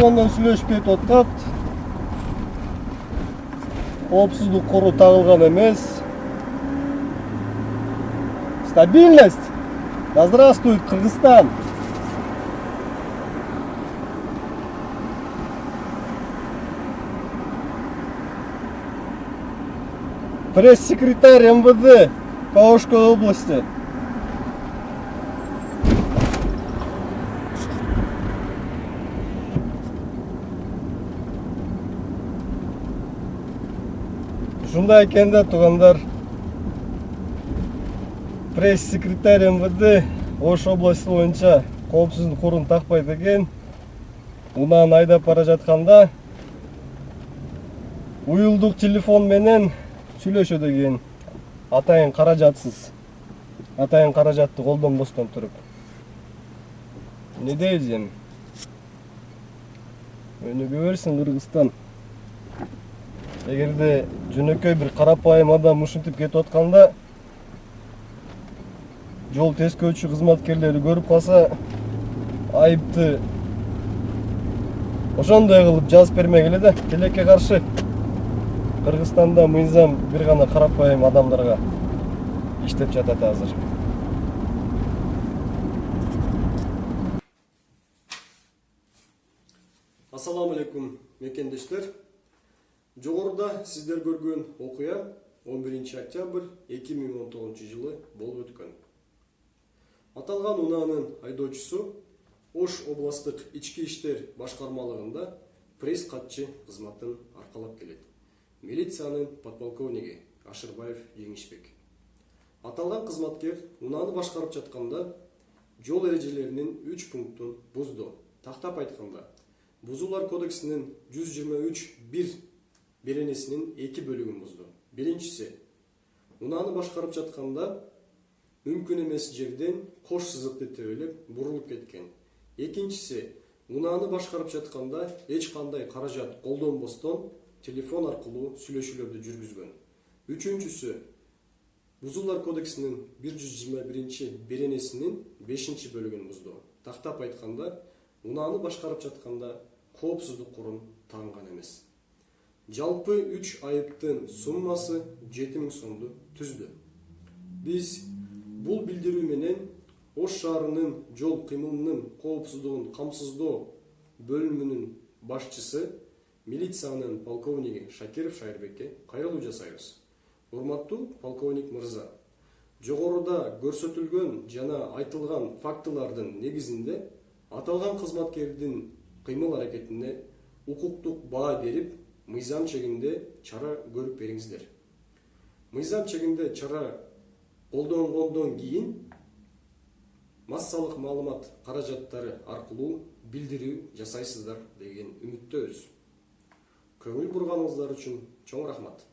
телефондон сүйлөшүп кетип атат. Коопсуздук кору тагылган эмес. Стабильность. Да здравствует Кыргызстан. Пресс-секретарь МВД Поволжской области. Ушундай экен да, туугандар. Пресс-секретарь МВД Ош области боюнча коопсуздук корун такпайт экен. Унааны айдап бара жатканда уюлдук телефон менен сүйлөшөт экен. Атайын каражатсыз. Атайын каражатты колдонбостон туруп. Не дейбиз эми? Өнүгө берсин Кыргызстан. Эгерде жөнөкөй бир карапайым адам ушинтип кетип атканда, жол тескөөчү кызматкерлери көрүп калса, айыпты ошондой кылып жазып бермегиле да. Тилекке каршы Кыргызстанда мыйзам бир гана карапайым адамдарга иштеп жатат азыр. Ассаламу алейкум, мекендештер. Жогоруда сиздер көргөн окуя 11 октябрь 2019 жылы болуп өткөн. Аталган унаанын айдоочусу Ош областык ички иштер башкармалыгында пресс катчы кызматын аркалап келет. Милициянын подполковниги Ашырбаев Жеңишбек. Аталган кызматкер унааны башкарып жатканда жол эрежелеринин 3 пунктун бузду. Тактап айтканда, Бузуулар кодексинин 123.1 беренесинин 2 бөлүгүн бузду. Биринчиси, унааны башкарып жатканда мүмкүн эмес жерден кош сызыкты тебелеп бурулуп кеткен. Экинчиси, унааны башкарып жатканда эч кандай каражат колдонбостон телефон аркылуу сүйлөшүүлөрдү жүргүзгөн. Үчүнчүсү, Бузуулар кодексинин 121 беренесинин 5 бөлүгүн бузду. Тактап айтканда, унааны башкарып жатканда коопсуздук корун тагынган эмес. Жалпы 3 айыптын суммасы 7000 сомду түздү. Биз бул билдирүү менен Ош шаарынын жол кыймылынын коопсуздугун камсыздоо бөлүмүнүн башчысы милициянын полковниги Шакиров Шайырбекке кайрылуу жасайбыз. Урматтуу полковник мырза, жогоруда көрсөтүлгөн жана айтылган фактылардын негизинде аталган кызматкердин кыймыл аракетине укуктук баа берип, мыйзам чегинде чара көрүп бериңиздер. Мыйзам чегинде чара колдонгондон кийин массалык маалымат каражаттары аркылуу билдирүү жасайсыздар деген үмүттөбүз. Көңүл бурганыңыздар үчүн чоң рахмат.